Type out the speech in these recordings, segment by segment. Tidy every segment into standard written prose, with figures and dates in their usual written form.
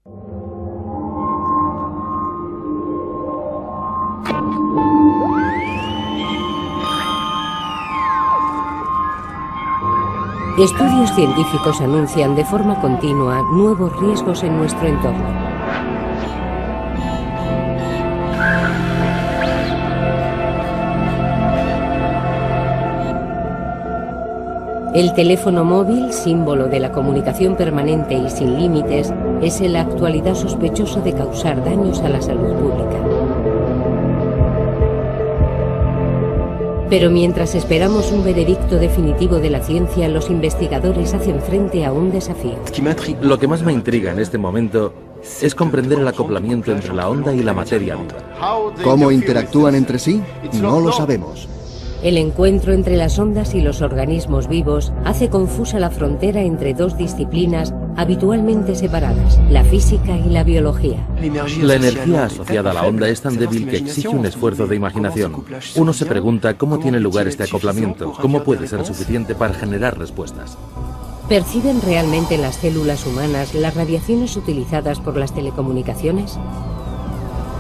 Estudios científicos anuncian de forma continua nuevos riesgos en nuestro entorno. El teléfono móvil, símbolo de la comunicación permanente y sin límites, es en la actualidad sospechoso de causar daños a la salud pública. Pero mientras esperamos un veredicto definitivo de la ciencia, los investigadores hacen frente a un desafío. Lo que más me intriga en este momento es comprender el acoplamiento entre la onda y la materia viva. ¿Cómo interactúan entre sí? No lo sabemos. El encuentro entre las ondas y los organismos vivos hace confusa la frontera entre dos disciplinas habitualmente separadas, la física y la biología. La energía asociada a la onda es tan débil que exige un esfuerzo de imaginación. Uno se pregunta cómo tiene lugar este acoplamiento, cómo puede ser suficiente para generar respuestas. ¿Perciben realmente las células humanas las radiaciones utilizadas por las telecomunicaciones?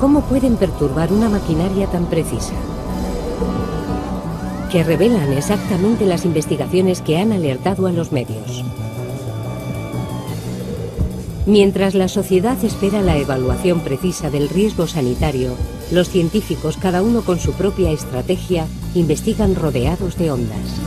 ¿Cómo pueden perturbar una maquinaria tan precisa? Que revelan exactamente las investigaciones que han alertado a los medios. Mientras la sociedad espera la evaluación precisa del riesgo sanitario, los científicos, cada uno con su propia estrategia, investigan rodeados de ondas.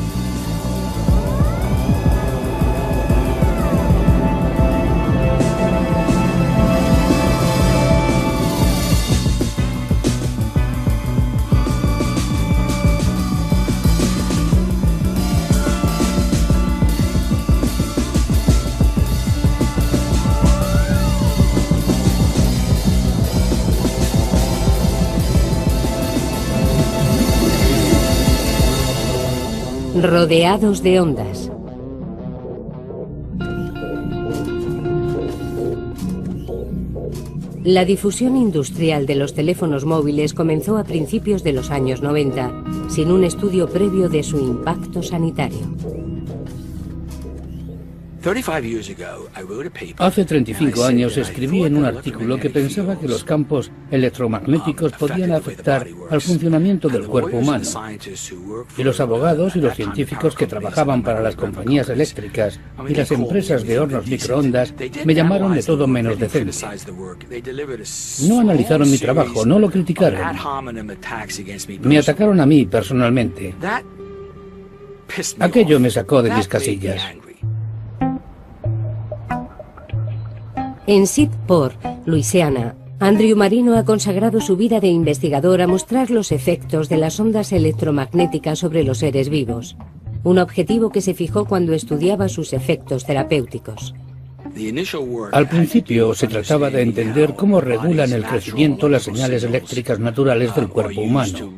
Rodeados de ondas. La difusión industrial de los teléfonos móviles comenzó a principios de los años 90, sin un estudio previo de su impacto sanitario. Hace 35 años escribí en un artículo que pensaba que los campos electromagnéticos podían afectar al funcionamiento del cuerpo humano. Y los abogados y los científicos que trabajaban para las compañías eléctricas y las empresas de hornos microondas me llamaron de todo menos decente. No analizaron mi trabajo, no lo criticaron. Me atacaron a mí personalmente. Aquello me sacó de mis casillas. En Shreveport, Luisiana, Andrew Marino ha consagrado su vida de investigador a mostrar los efectos de las ondas electromagnéticas sobre los seres vivos, un objetivo que se fijó cuando estudiaba sus efectos terapéuticos. Al principio se trataba de entender cómo regulan el crecimiento las señales eléctricas naturales del cuerpo humano.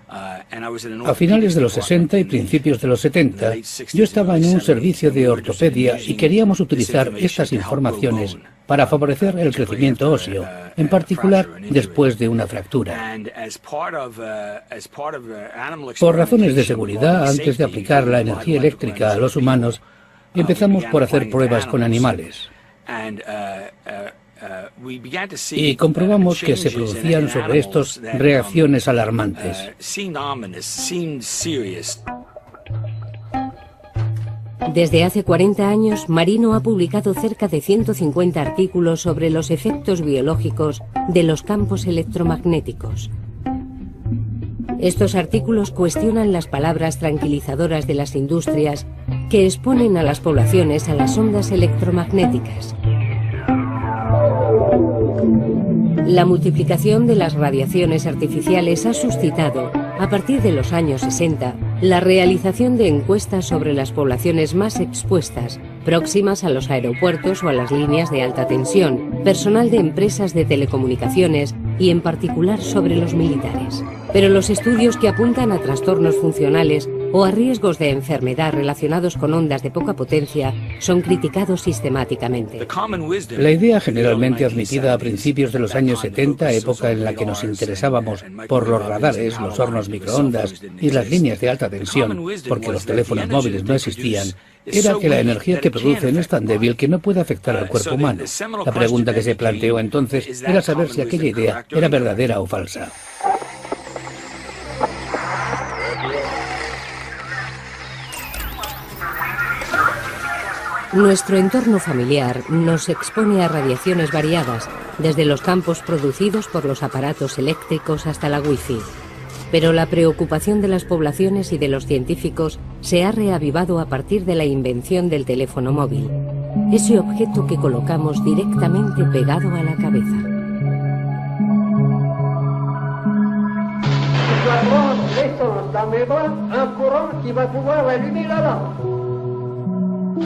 A finales de los 60 y principios de los 70, yo estaba en un servicio de ortopedia y queríamos utilizar estas informaciones para favorecer el crecimiento óseo, en particular después de una fractura. Por razones de seguridad, antes de aplicar la energía eléctrica a los humanos, empezamos por hacer pruebas con animales. Y comprobamos que se producían sobre estos reacciones alarmantes. Desde hace 40 años, Marino ha publicado cerca de 150 artículos sobre los efectos biológicos de los campos electromagnéticos. Estos artículos cuestionan las palabras tranquilizadoras de las industrias que exponen a las poblaciones a las ondas electromagnéticas. La multiplicación de las radiaciones artificiales ha suscitado, a partir de los años 60, la realización de encuestas sobre las poblaciones más expuestas, próximas a los aeropuertos o a las líneas de alta tensión, personal de empresas de telecomunicaciones y en particular sobre los militares. Pero los estudios que apuntan a trastornos funcionales o a riesgos de enfermedad relacionados con ondas de poca potencia son criticados sistemáticamente. La idea generalmente admitida a principios de los años 70, época en la que nos interesábamos por los radares, los hornos microondas y las líneas de alta tensión, porque los teléfonos móviles no existían, era que la energía que producen es tan débil que no puede afectar al cuerpo humano. La pregunta que se planteó entonces era saber si aquella idea era verdadera o falsa. Nuestro entorno familiar nos expone a radiaciones variadas, desde los campos producidos por los aparatos eléctricos hasta la Wi-Fi. Pero la preocupación de las poblaciones y de los científicos se ha reavivado a partir de la invención del teléfono móvil, ese objeto que colocamos directamente pegado a la cabeza.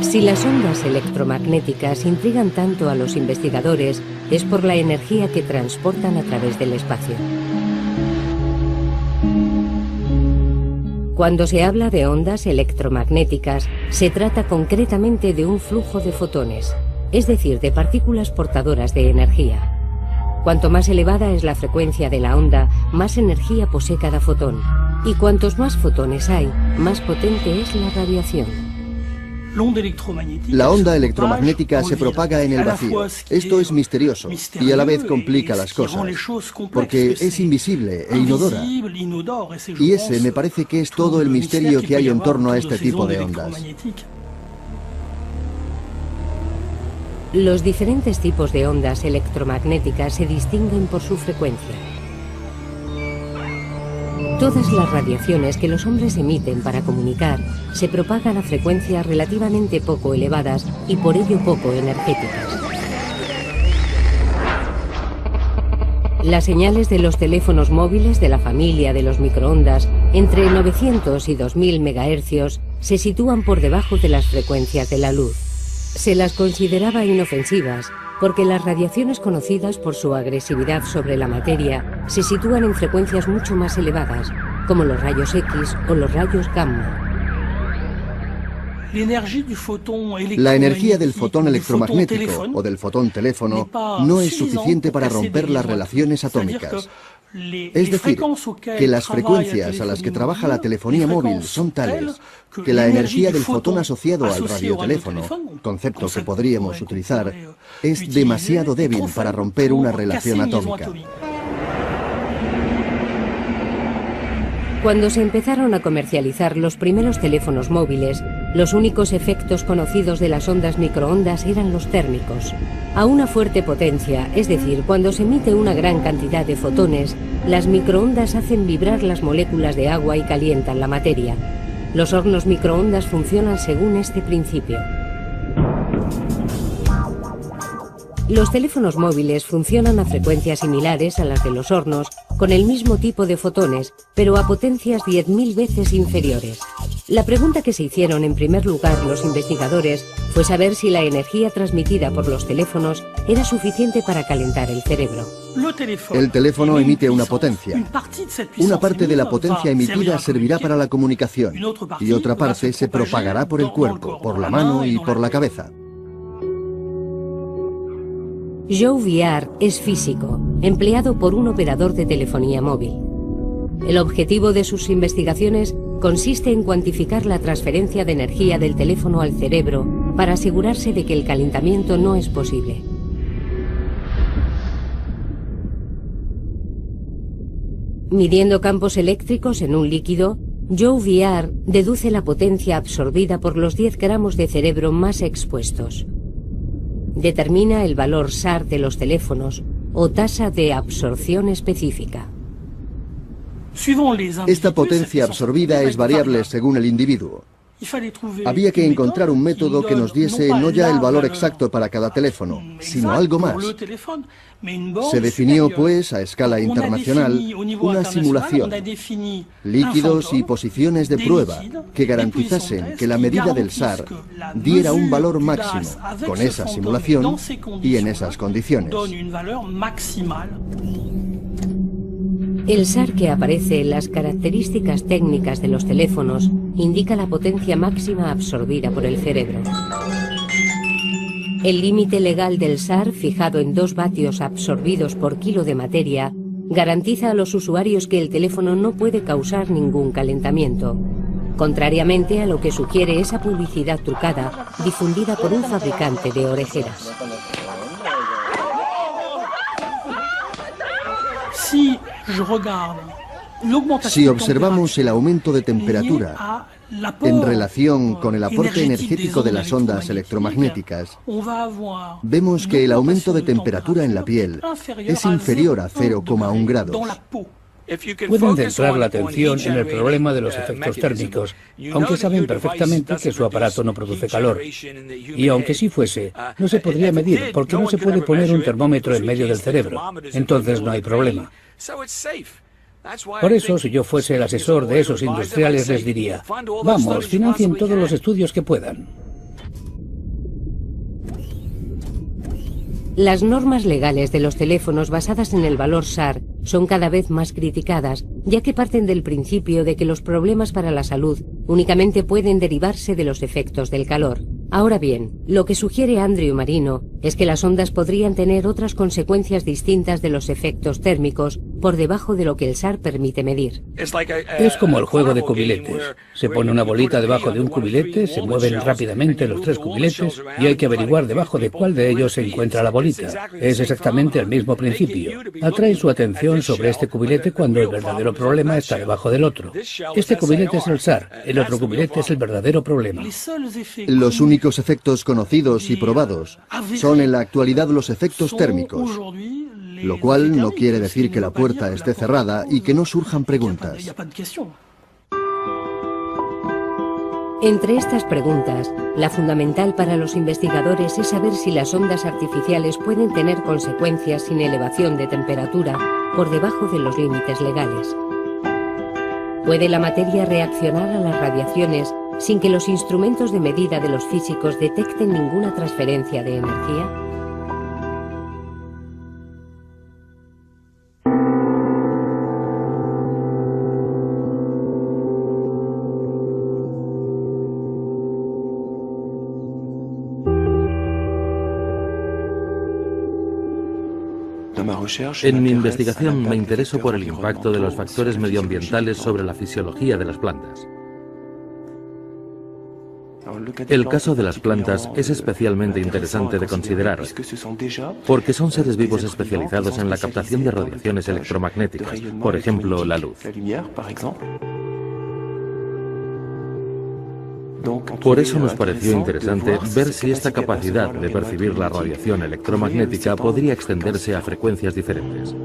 Si las ondas electromagnéticas intrigan tanto a los investigadores, es por la energía que transportan a través del espacio. Cuando se habla de ondas electromagnéticas, se trata concretamente de un flujo de fotones, es decir, de partículas portadoras de energía. Cuanto más elevada es la frecuencia de la onda, más energía posee cada fotón. Y cuantos más fotones hay, más potente es la radiación. La onda electromagnética se propaga en el vacío. Esto es misterioso y a la vez complica las cosas, porque es invisible e inodora. Y ese me parece que es todo el misterio que hay en torno a este tipo de ondas. Los diferentes tipos de ondas electromagnéticas se distinguen por su frecuencia. Todas las radiaciones que los hombres emiten para comunicar se propagan a frecuencias relativamente poco elevadas y por ello poco energéticas. Las señales de los teléfonos móviles de la familia de los microondas, entre 900 y 2000 MHz, se sitúan por debajo de las frecuencias de la luz. Se las consideraba inofensivas porque las radiaciones conocidas por su agresividad sobre la materia se sitúan en frecuencias mucho más elevadas, como los rayos X o los rayos gamma. La energía del fotón electromagnético o del fotón teléfono no es suficiente para romper las relaciones atómicas. Es decir, que las frecuencias a las que trabaja la telefonía móvil son tales que la energía del fotón asociado al radioteléfono, concepto que podríamos utilizar, es demasiado débil para romper una relación atómica. Cuando se empezaron a comercializar los primeros teléfonos móviles, los únicos efectos conocidos de las ondas microondas eran los térmicos. A una fuerte potencia, es decir, cuando se emite una gran cantidad de fotones, las microondas hacen vibrar las moléculas de agua y calientan la materia. Los hornos microondas funcionan según este principio. Los teléfonos móviles funcionan a frecuencias similares a las de los hornos, con el mismo tipo de fotones, pero a potencias 10.000 veces inferiores. La pregunta que se hicieron en primer lugar los investigadores fue saber si la energía transmitida por los teléfonos era suficiente para calentar el cerebro. El teléfono emite una potencia. Una parte de la potencia emitida servirá para la comunicación y otra parte se propagará por el cuerpo, por la mano y por la cabeza. Joe Viard es físico, empleado por un operador de telefonía móvil. El objetivo de sus investigaciones consiste en cuantificar la transferencia de energía del teléfono al cerebro para asegurarse de que el calentamiento no es posible. Midiendo campos eléctricos en un líquido, Joe Viard deduce la potencia absorbida por los 10 gramos de cerebro más expuestos. Determina el valor SAR de los teléfonos o tasa de absorción específica. Esta potencia absorbida es variable según el individuo. Había que encontrar un método que nos diese no ya el valor exacto para cada teléfono, sino algo más. Se definió, pues, a escala internacional, una simulación, líquidos y posiciones de prueba que garantizasen que la medida del SAR diera un valor máximo con esa simulación y en esas condiciones. El SAR que aparece en las características técnicas de los teléfonos indica la potencia máxima absorbida por el cerebro. El límite legal del SAR, fijado en 2 vatios absorbidos por kilo de materia, garantiza a los usuarios que el teléfono no puede causar ningún calentamiento. contrariamente a lo que sugiere esa publicidad trucada difundida por un fabricante de orejeras. Si observamos el aumento de temperatura en relación con el aporte energético de las ondas electromagnéticas, vemos que el aumento de temperatura en la piel es inferior a 0,1 grados. Pueden centrar la atención en el problema de los efectos térmicos, aunque saben perfectamente que su aparato no produce calor. Y aunque sí fuese, no se podría medir, porque no se puede poner un termómetro en medio del cerebro. Entonces no hay problema. Por eso, si yo fuese el asesor de esos industriales, les diría: vamos, financien todos los estudios que puedan. Las normas legales de los teléfonos basadas en el valor SAR son cada vez más criticadas, ya que parten del principio de que los problemas para la salud únicamente pueden derivarse de los efectos del calor. Ahora bien, lo que sugiere Andrew Marino es que las ondas podrían tener otras consecuencias distintas de los efectos térmicos por debajo de lo que el SAR permite medir. Es como el juego de cubiletes. Se pone una bolita debajo de un cubilete, se mueven rápidamente los 3 cubiletes y hay que averiguar debajo de cuál de ellos se encuentra la bolita. Es exactamente el mismo principio. Atrae su atención sobre este cubilete cuando el verdadero problema está debajo del otro. Este cubilete es el SAR, el otro cubilete es el verdadero problema. Los únicos efectos conocidos y probados son en la actualidad los efectos térmicos, lo cual no quiere decir que la puerta esté cerrada y que no surjan preguntas. Entre estas preguntas, la fundamental para los investigadores es saber si las ondas artificiales pueden tener consecuencias sin elevación de temperatura por debajo de los límites legales. ¿Puede la materia reaccionar a las radiaciones sin que los instrumentos de medida de los físicos detecten ninguna transferencia de energía? En mi investigación me intereso por el impacto de los factores medioambientales sobre la fisiología de las plantas. El caso de las plantas es especialmente interesante de considerar, porque son seres vivos especializados en la captación de radiaciones electromagnéticas, por ejemplo, la luz. Por eso nos pareció interesante ver si esta capacidad de percibir la radiación electromagnética podría extenderse a frecuencias diferentes.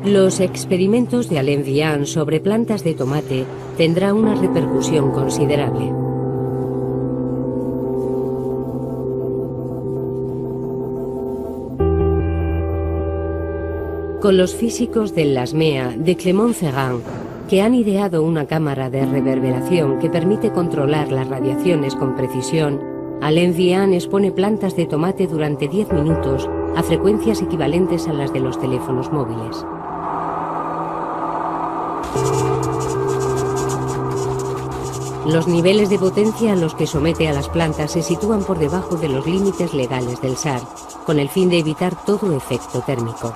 Los experimentos de Alain Vian sobre plantas de tomate tendrán una repercusión considerable. Con los físicos del LASMEA de Clermont-Ferrand, que han ideado una cámara de reverberación que permite controlar las radiaciones con precisión, Alain Vian expone plantas de tomate durante 10 minutos a frecuencias equivalentes a las de los teléfonos móviles. Los niveles de potencia a los que somete a las plantas se sitúan por debajo de los límites legales del SAR, con el fin de evitar todo efecto térmico.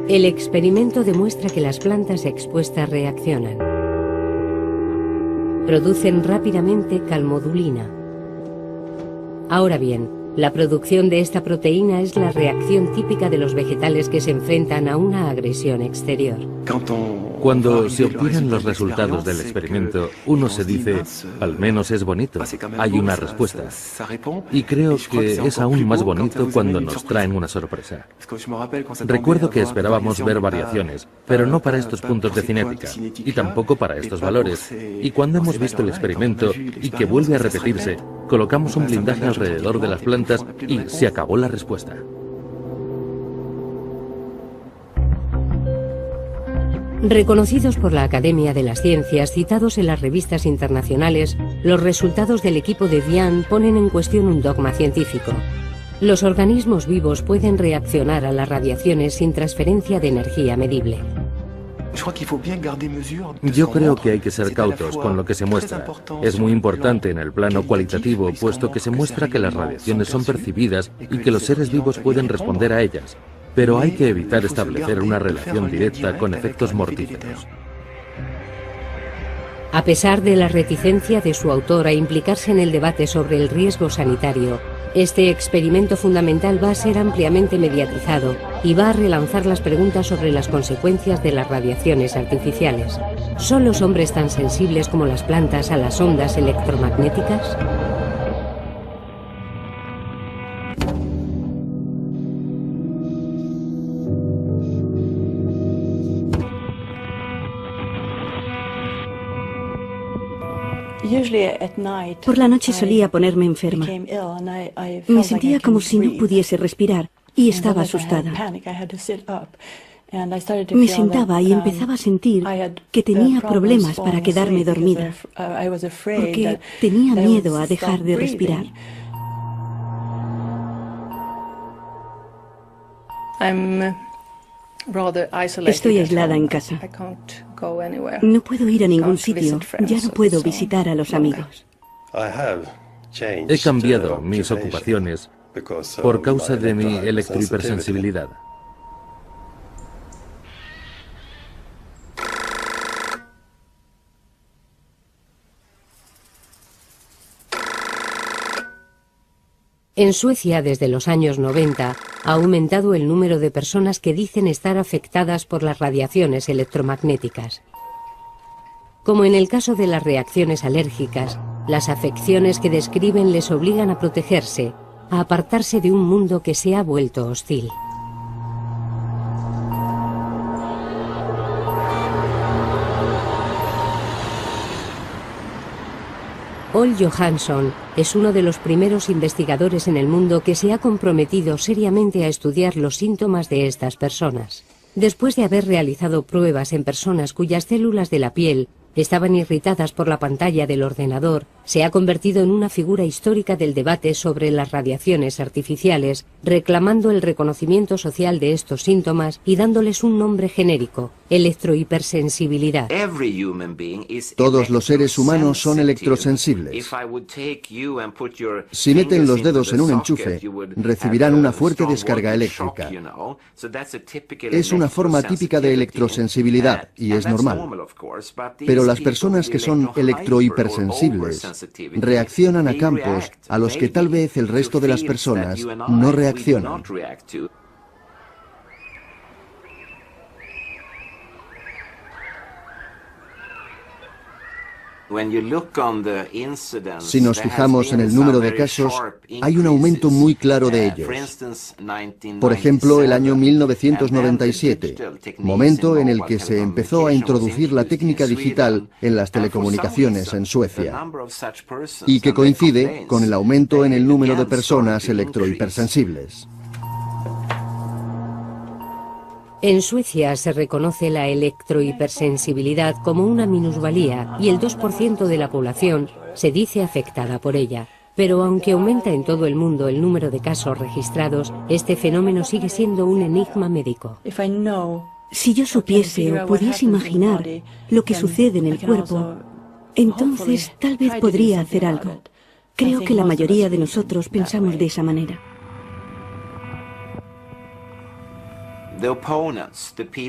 El experimento demuestra que las plantas expuestas reaccionan. Producen rápidamente calmodulina. Ahora bien, la producción de esta proteína es la reacción típica de los vegetales que se enfrentan a una agresión exterior. Cuando se obtienen los resultados del experimento, uno se dice, al menos es bonito, hay una respuesta. Y creo que es aún más bonito cuando nos traen una sorpresa. Recuerdo que esperábamos ver variaciones, pero no para estos puntos de cinética, y tampoco para estos valores. Y cuando hemos visto el experimento y que vuelve a repetirse, colocamos un blindaje alrededor de las plantas y se acabó la respuesta. Reconocidos por la Academia de las Ciencias, citados en las revistas internacionales, los resultados del equipo de Vian ponen en cuestión un dogma científico. Los organismos vivos pueden reaccionar a las radiaciones sin transferencia de energía medible. Yo creo que hay que ser cautos con lo que se muestra. Es muy importante en el plano cualitativo, puesto que se muestra que las radiaciones son percibidas y que los seres vivos pueden responder a ellas. Pero hay que evitar establecer una relación directa con efectos mortíferos. A pesar de la reticencia de su autor a implicarse en el debate sobre el riesgo sanitario, este experimento fundamental va a ser ampliamente mediatizado y va a relanzar las preguntas sobre las consecuencias de las radiaciones artificiales. ¿Son los hombres tan sensibles como las plantas a las ondas electromagnéticas? Por la noche solía ponerme enferma. Me sentía como si no pudiese respirar y estaba asustada. Me sentaba y empezaba a sentir que tenía problemas para quedarme dormida, porque tenía miedo a dejar de respirar. Estoy aislada en casa. No puedo ir a ningún sitio, ya no puedo visitar a los amigos. He cambiado mis ocupaciones por causa de mi electrohipersensibilidad. En Suecia, desde los años 90, ha aumentado el número de personas que dicen estar afectadas por las radiaciones electromagnéticas. Como en el caso de las reacciones alérgicas, las afecciones que describen les obligan a protegerse, a apartarse de un mundo que se ha vuelto hostil. Ole Johansson es uno de los primeros investigadores en el mundo que se ha comprometido seriamente a estudiar los síntomas de estas personas. Después de haber realizado pruebas en personas cuyas células de la piel estaban irritadas por la pantalla del ordenador, se ha convertido en una figura histórica del debate sobre las radiaciones artificiales, reclamando el reconocimiento social de estos síntomas y dándoles un nombre genérico: electrohipersensibilidad. Todos los seres humanos son electrosensibles. Si meten los dedos en un enchufe, recibirán una fuerte descarga eléctrica. Es una forma típica de electrosensibilidad y es normal. Pero las personas que son electrohipersensibles reaccionan a campos a los que tal vez el resto de las personas no reaccionan. Si nos fijamos en el número de casos, hay un aumento muy claro de ellos. Por ejemplo, el año 1997, momento en el que se empezó a introducir la técnica digital en las telecomunicaciones en Suecia, y que coincide con el aumento en el número de personas electrohipersensibles. En Suecia se reconoce la electrohipersensibilidad como una minusvalía y el 2% de la población se dice afectada por ella. Pero aunque aumenta en todo el mundo el número de casos registrados, este fenómeno sigue siendo un enigma médico. Si yo supiese o pudiese imaginar lo que sucede en el cuerpo, entonces tal vez podría hacer algo. Creo que la mayoría de nosotros pensamos de esa manera.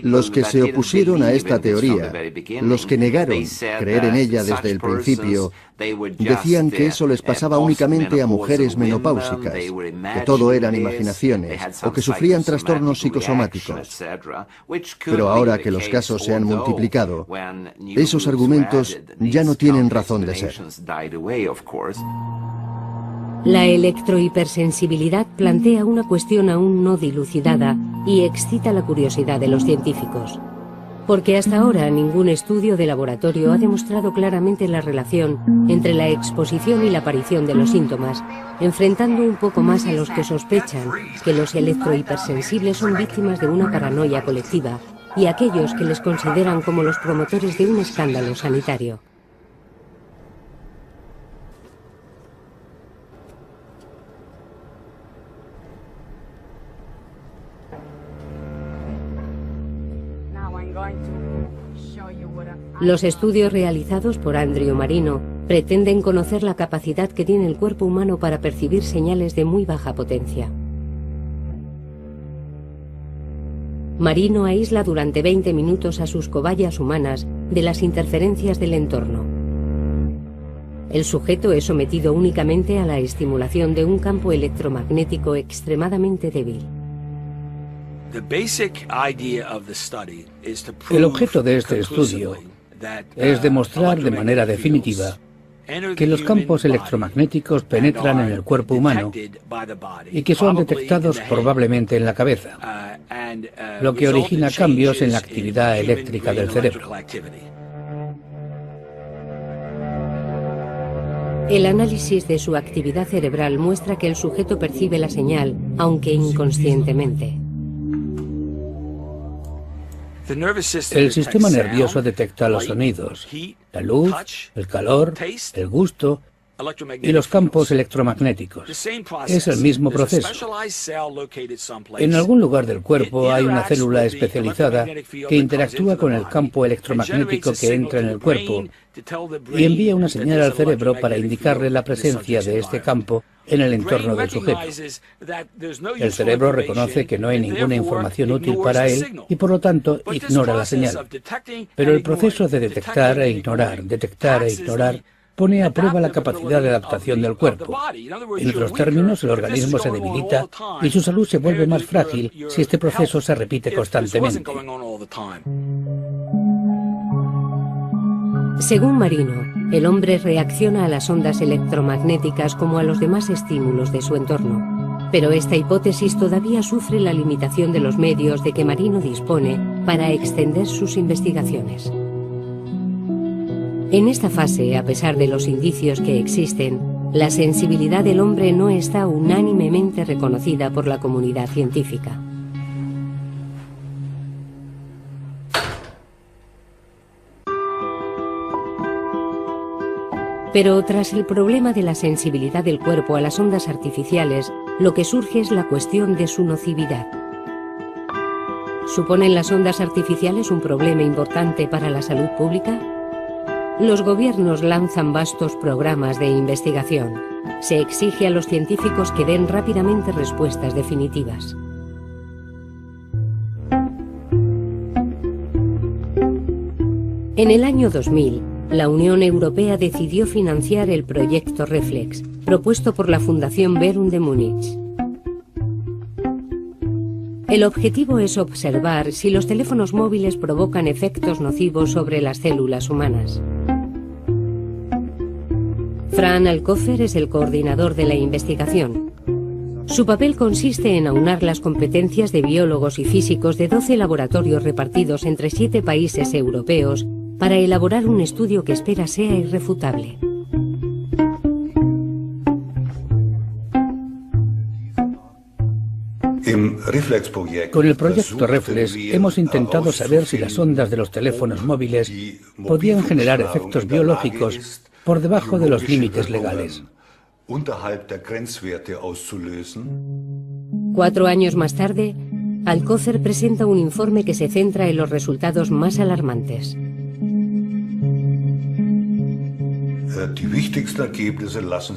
Los que se opusieron a esta teoría, los que negaron creer en ella desde el principio, decían que eso les pasaba únicamente a mujeres menopáusicas, que todo eran imaginaciones o que sufrían trastornos psicosomáticos. Pero ahora que los casos se han multiplicado, esos argumentos ya no tienen razón de ser. La electrohipersensibilidad plantea una cuestión aún no dilucidada y excita la curiosidad de los científicos. Porque hasta ahora ningún estudio de laboratorio ha demostrado claramente la relación entre la exposición y la aparición de los síntomas, enfrentando un poco más a los que sospechan que los electrohipersensibles son víctimas de una paranoia colectiva y a aquellos que les consideran como los promotores de un escándalo sanitario. Los estudios realizados por Andrew Marino pretenden conocer la capacidad que tiene el cuerpo humano para percibir señales de muy baja potencia. Marino aísla durante 20 minutos a sus cobayas humanas de las interferencias del entorno. El sujeto es sometido únicamente a la estimulación de un campo electromagnético extremadamente débil. El objeto de este estudio es demostrar de manera definitiva que los campos electromagnéticos penetran en el cuerpo humano y que son detectados probablemente en la cabeza, lo que origina cambios en la actividad eléctrica del cerebro. El análisis de su actividad cerebral muestra que el sujeto percibe la señal, aunque inconscientemente. El sistema nervioso detecta los sonidos, la luz, el calor, el gusto y los campos electromagnéticos. Es el mismo proceso. En algún lugar del cuerpo hay una célula especializada que interactúa con el campo electromagnético que entra en el cuerpo y envía una señal al cerebro para indicarle la presencia de este campo en el entorno del sujeto. El cerebro reconoce que no hay ninguna información útil para él y por lo tanto ignora la señal. Pero el proceso de detectar e ignorar, pone a prueba la capacidad de adaptación del cuerpo. En otros términos, el organismo se debilita y su salud se vuelve más frágil si este proceso se repite constantemente. Según Marino, el hombre reacciona a las ondas electromagnéticas como a los demás estímulos de su entorno. Pero esta hipótesis todavía sufre la limitación de los medios de que Marino dispone para extender sus investigaciones. En esta fase, a pesar de los indicios que existen, la sensibilidad del hombre no está unánimemente reconocida por la comunidad científica. Pero tras el problema de la sensibilidad del cuerpo a las ondas artificiales, lo que surge es la cuestión de su nocividad. ¿Suponen las ondas artificiales un problema importante para la salud pública? Los gobiernos lanzan vastos programas de investigación. Se exige a los científicos que den rápidamente respuestas definitivas. En el año 2000, la Unión Europea decidió financiar el proyecto Reflex, propuesto por la Fundación Verum de Múnich. El objetivo es observar si los teléfonos móviles provocan efectos nocivos sobre las células humanas. Fran Alcocer es el coordinador de la investigación. Su papel consiste en aunar las competencias de biólogos y físicos de 12 laboratorios repartidos entre 7 países europeos para elaborar un estudio que espera sea irrefutable. Con el proyecto Reflex hemos intentado saber si las ondas de los teléfonos móviles podían generar efectos biológicos por debajo de los límites legales. 4 años más tarde, Alcocer presenta un informe que se centra en los resultados más alarmantes.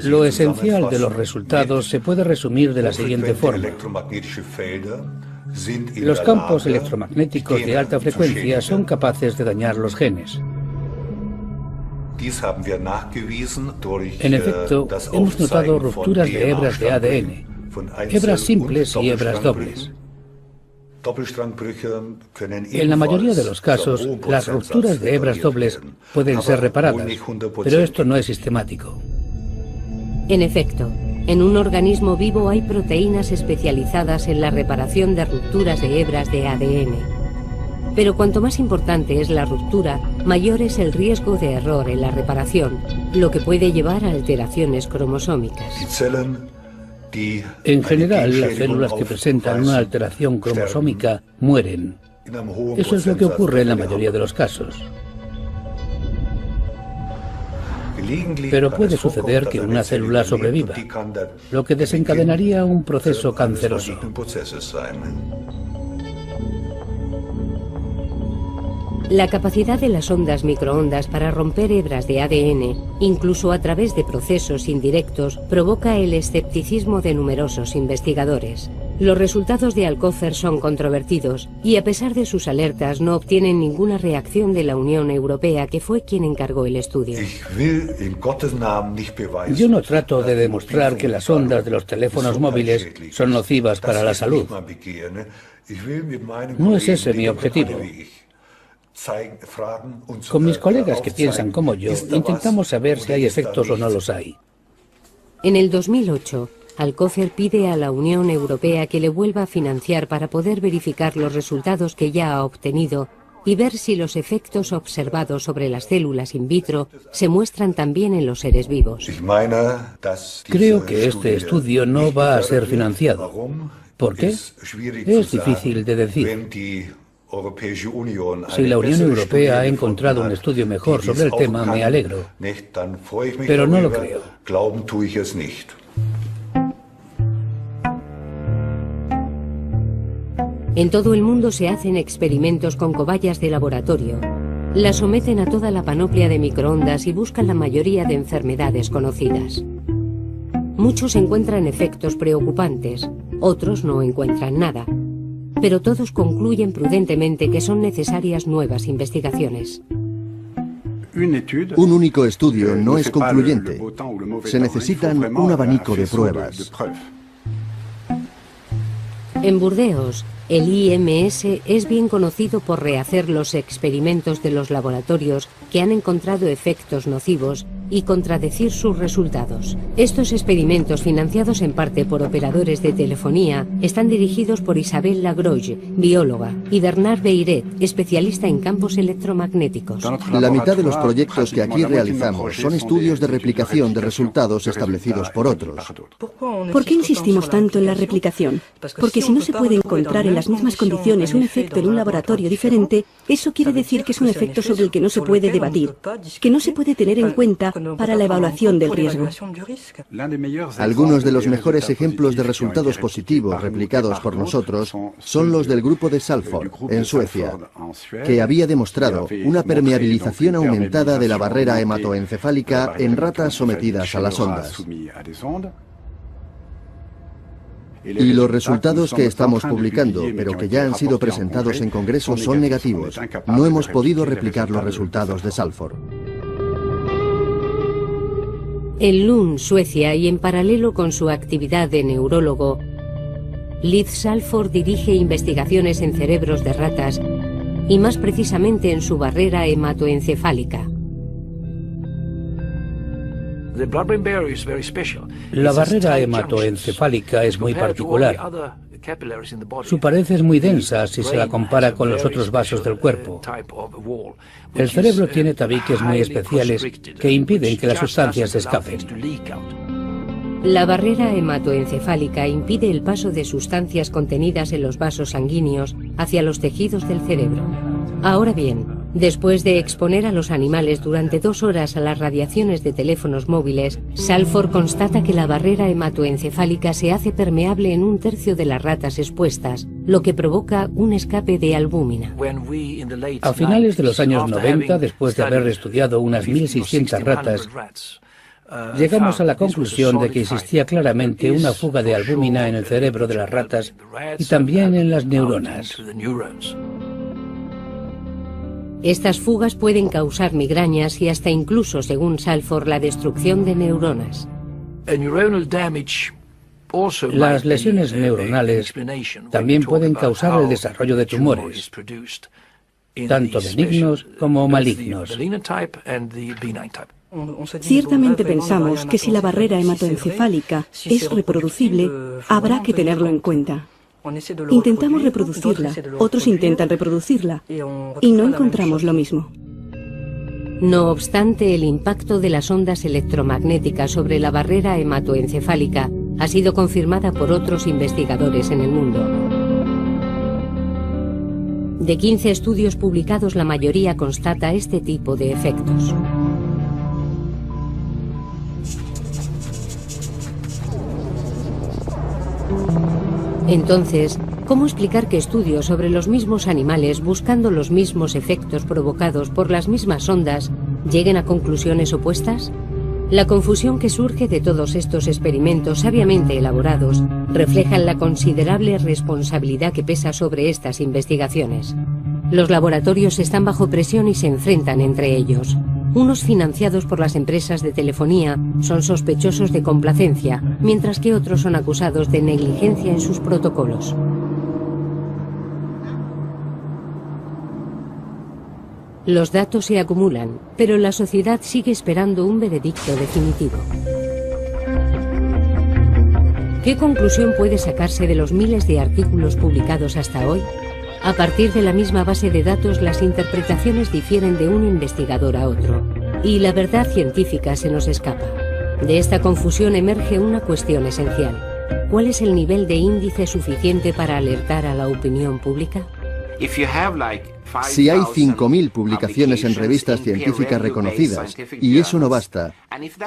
Lo esencial de los resultados se puede resumir de la siguiente forma. Los campos electromagnéticos de alta frecuencia son capaces de dañar los genes. En efecto, hemos notado rupturas de hebras de ADN, hebras simples y hebras dobles. En la mayoría de los casos, las rupturas de hebras dobles pueden ser reparadas, pero esto no es sistemático. En efecto, en un organismo vivo hay proteínas especializadas en la reparación de rupturas de hebras de ADN. Pero cuanto más importante es la ruptura, mayor es el riesgo de error en la reparación, lo que puede llevar a alteraciones cromosómicas. En general, las células que presentan una alteración cromosómica mueren. Eso es lo que ocurre en la mayoría de los casos. Pero puede suceder que una célula sobreviva, lo que desencadenaría un proceso canceroso. La capacidad de las ondas microondas para romper hebras de ADN, incluso a través de procesos indirectos, provoca el escepticismo de numerosos investigadores. Los resultados de Alcocer son controvertidos y, a pesar de sus alertas, no obtienen ninguna reacción de la Unión Europea, que fue quien encargó el estudio. Yo no trato de demostrar que las ondas de los teléfonos móviles son nocivas para la salud. No es ese mi objetivo. Con mis colegas que piensan como yo, intentamos saber si hay efectos o no los hay. En el 2008, Alcocer pide a la Unión Europea que le vuelva a financiar para poder verificar los resultados que ya ha obtenido y ver si los efectos observados sobre las células in vitro se muestran también en los seres vivos. Creo que este estudio no va a ser financiado. ¿Por qué? Es difícil de decir. Si la Unión Europea ha encontrado un estudio mejor sobre el tema, me alegro. Pero no lo creo. En todo el mundo se hacen experimentos con cobayas de laboratorio. Las someten a toda la panoplia de microondas y buscan la mayoría de enfermedades conocidas. Muchos encuentran efectos preocupantes, otros no encuentran nada. Pero todos concluyen prudentemente que son necesarias nuevas investigaciones. Un único estudio no es concluyente. Se necesitan un abanico de pruebas. En Burdeos, el IMS es bien conocido por rehacer los experimentos de los laboratorios que han encontrado efectos nocivos y contradecir sus resultados. Estos experimentos, financiados en parte por operadores de telefonía, están dirigidos por Isabelle Lagroge, bióloga, y Bernard Beiret, especialista en campos electromagnéticos. La mitad de los proyectos que aquí realizamos son estudios de replicación de resultados establecidos por otros. ¿Por qué insistimos tanto en la replicación? Porque si no se puede encontrar en las mismas condiciones un efecto en un laboratorio diferente, eso quiere decir que es un efecto sobre el que no se puede debatir, que no se puede tener en cuenta para la evaluación del riesgo. Algunos de los mejores ejemplos de resultados positivos replicados por nosotros son los del grupo de Salford, en Suecia, que había demostrado una permeabilización aumentada de la barrera hematoencefálica en ratas sometidas a las ondas. Y los resultados que estamos publicando, pero que ya han sido presentados en congresos, son negativos. No hemos podido replicar los resultados de Salford. En Lund, Suecia, y en paralelo con su actividad de neurólogo, Liz Salford dirige investigaciones en cerebros de ratas y más precisamente en su barrera hematoencefálica. La barrera hematoencefálica es muy particular. Su pared es muy densa si se la compara con los otros vasos del cuerpo. El cerebro tiene tabiques muy especiales que impiden que las sustancias se escapen. La barrera hematoencefálica impide el paso de sustancias contenidas en los vasos sanguíneos hacia los tejidos del cerebro. Ahora bien, después de exponer a los animales durante 2 horas a las radiaciones de teléfonos móviles, Salford constata que la barrera hematoencefálica se hace permeable en 1/3 de las ratas expuestas, lo que provoca un escape de albúmina. A finales de los años 90, después de haber estudiado unas 1.600 ratas, llegamos a la conclusión de que existía claramente una fuga de albúmina en el cerebro de las ratas y también en las neuronas. Estas fugas pueden causar migrañas y hasta incluso, según Salford, la destrucción de neuronas. Las lesiones neuronales también pueden causar el desarrollo de tumores, tanto benignos como malignos. Ciertamente pensamos que si la barrera hematoencefálica es reproducible, habrá que tenerlo en cuenta. Intentamos reproducirla, otros intentan reproducirla, y no encontramos lo mismo. No obstante, el impacto de las ondas electromagnéticas sobre la barrera hematoencefálica ha sido confirmada por otros investigadores en el mundo. De 15 estudios publicados, la mayoría constata este tipo de efectos. Entonces, ¿Cómo explicar que estudios sobre los mismos animales buscando los mismos efectos provocados por las mismas ondas lleguen a conclusiones opuestas? La confusión que surge de todos estos experimentos sabiamente elaborados refleja la considerable responsabilidad que pesa sobre estas investigaciones. Los laboratorios están bajo presión y se enfrentan entre ellos. Unos financiados por las empresas de telefonía son sospechosos de complacencia, mientras que otros son acusados de negligencia en sus protocolos. Los datos se acumulan, pero la sociedad sigue esperando un veredicto definitivo. ¿Qué conclusión puede sacarse de los miles de artículos publicados hasta hoy? A partir de la misma base de datos, las interpretaciones difieren de un investigador a otro, y la verdad científica se nos escapa. De esta confusión emerge una cuestión esencial. ¿Cuál es el nivel de índice suficiente para alertar a la opinión pública? Si hay 5.000 publicaciones en revistas científicas reconocidas, y eso no basta,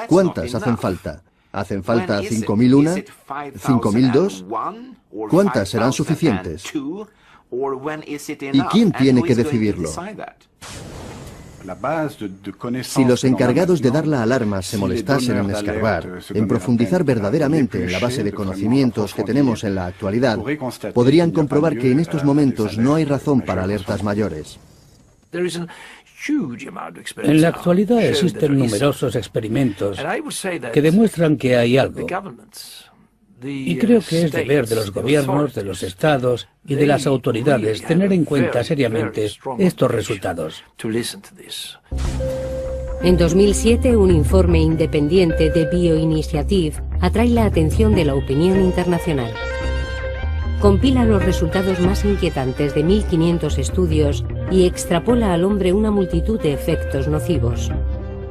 ¿cuántas hacen falta? ¿Hacen falta 5.001? ¿5.002? ¿Cuántas serán suficientes? ¿Y quién tiene que decidirlo? Si los encargados de dar la alarma se molestasen en escarbar, en profundizar verdaderamente en la base de conocimientos que tenemos en la actualidad, podrían comprobar que en estos momentos no hay razón para alertas mayores. En la actualidad existen numerosos experimentos que demuestran que hay algo. Y creo que es deber de los gobiernos, de los estados y de las autoridades tener en cuenta seriamente estos resultados. En 2007, un informe independiente de BioInitiative atrae la atención de la opinión internacional. Compila los resultados más inquietantes de 1.500 estudios y extrapola al hombre una multitud de efectos nocivos,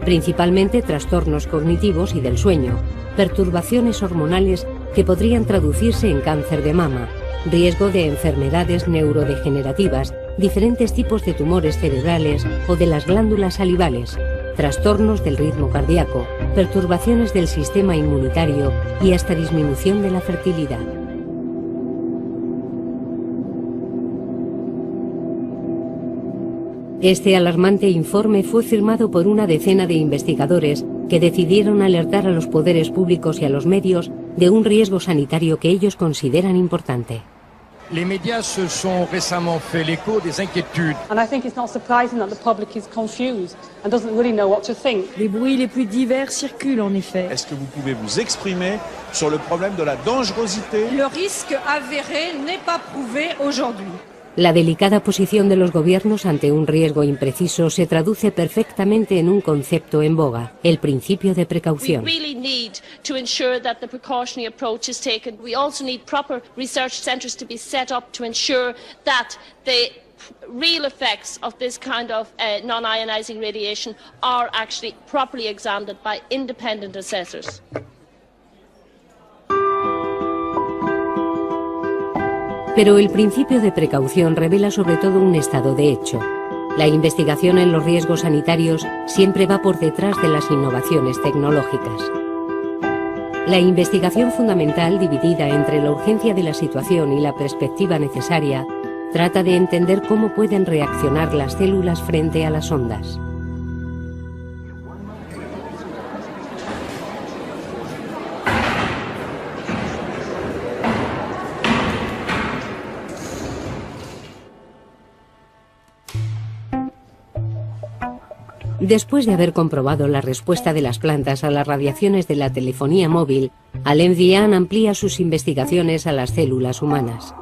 principalmente trastornos cognitivos y del sueño, perturbaciones hormonales que podrían traducirse en cáncer de mama, riesgo de enfermedades neurodegenerativas, diferentes tipos de tumores cerebrales o de las glándulas salivales, trastornos del ritmo cardíaco, perturbaciones del sistema inmunitario y hasta disminución de la fertilidad. Este alarmante informe fue firmado por una decena de investigadores que decidieron alertar a los poderes públicos y a los medios de un riesgo sanitario que ellos consideran importante. Les médias se sont récemment fait l'écho des inquiétudes. And I think it's not surprising that the public is confused and doesn't really know what to think. Les bruits les plus divers circulent en effet. Est-ce que vous pouvez vous exprimer sur le problème de la dangerosité? Le risque avéré n'est pas prouvé aujourd'hui. La delicada posición de los gobiernos ante un riesgo impreciso se traduce perfectamente en un concepto en boga, el principio de precaución. We really need to ensure that the precautionary approach is taken. We also need proper research centres to be set up to ensure that the real effects of this kind of non-ionising radiation are actually properly examined by independent assessors. Pero el principio de precaución revela sobre todo un estado de hecho. La investigación en los riesgos sanitarios siempre va por detrás de las innovaciones tecnológicas. La investigación fundamental, dividida entre la urgencia de la situación y la perspectiva necesaria, trata de entender cómo pueden reaccionar las células frente a las ondas. Después de haber comprobado la respuesta de las plantas a las radiaciones de la telefonía móvil, Alain Vian amplía sus investigaciones a las células humanas.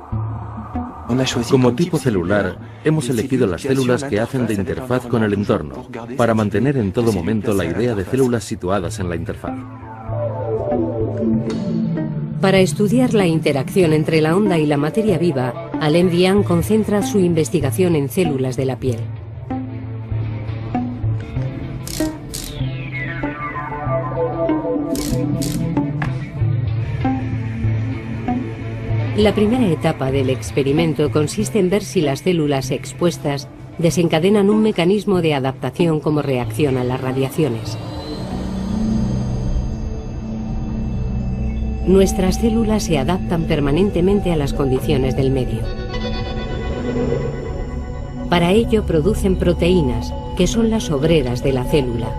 Como tipo celular, hemos elegido las células que hacen de interfaz con el entorno, para mantener en todo momento la idea de células situadas en la interfaz. Para estudiar la interacción entre la onda y la materia viva, Alain Vian concentra su investigación en células de la piel. La primera etapa del experimento consiste en ver si las células expuestas desencadenan un mecanismo de adaptación como reacción a las radiaciones. nuestras células se adaptan permanentemente a las condiciones del medio. Para ello producen proteínas, que son las obreras de la célula.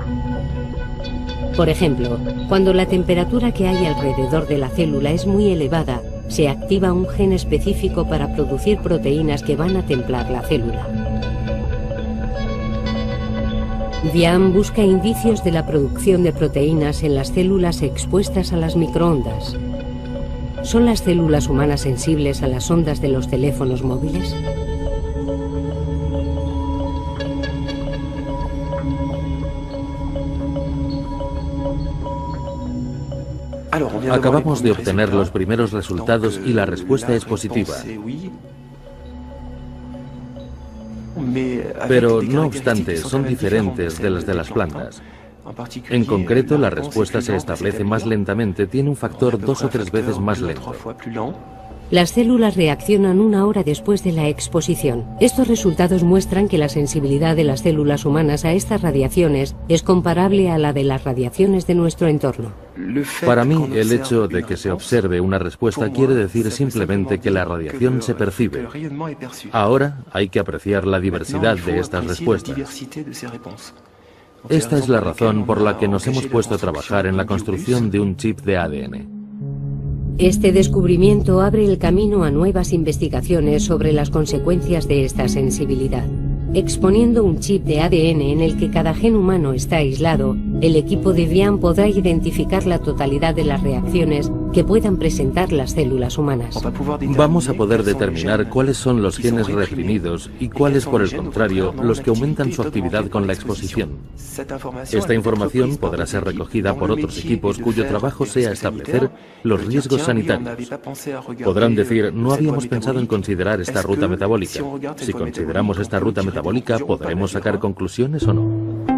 Por ejemplo, cuando la temperatura que hay alrededor de la célula es muy elevada, se activa un gen específico para producir proteínas que van a templar la célula. Diane busca indicios de la producción de proteínas en las células expuestas a las microondas. ¿Son las células humanas sensibles a las ondas de los teléfonos móviles? Acabamos de obtener los primeros resultados y la respuesta es positiva. Pero, no obstante, son diferentes de las de las plantas. En concreto, la respuesta se establece más lentamente, tiene un factor 2 o 3 veces más lento. Las células reaccionan 1 hora después de la exposición. Estos resultados muestran que la sensibilidad de las células humanas a estas radiaciones es comparable a la de las radiaciones de nuestro entorno. Para mí, el hecho de que se observe una respuesta quiere decir simplemente que la radiación se percibe. Ahora hay que apreciar la diversidad de estas respuestas. Esta es la razón por la que nos hemos puesto a trabajar en la construcción de un chip de ADN. Este descubrimiento abre el camino a nuevas investigaciones sobre las consecuencias de esta sensibilidad. Exponiendo un chip de ADN en el que cada gen humano está aislado, el equipo de Diane podrá identificar la totalidad de las reacciones que puedan presentar las células humanas. Vamos a poder determinar cuáles son los genes reprimidos y cuáles, por el contrario, los que aumentan su actividad con la exposición. Esta información podrá ser recogida por otros equipos cuyo trabajo sea establecer los riesgos sanitarios. Podrán decir, no habíamos pensado en considerar esta ruta metabólica. Si consideramos esta ruta metabólica, ¿podremos sacar conclusiones o no?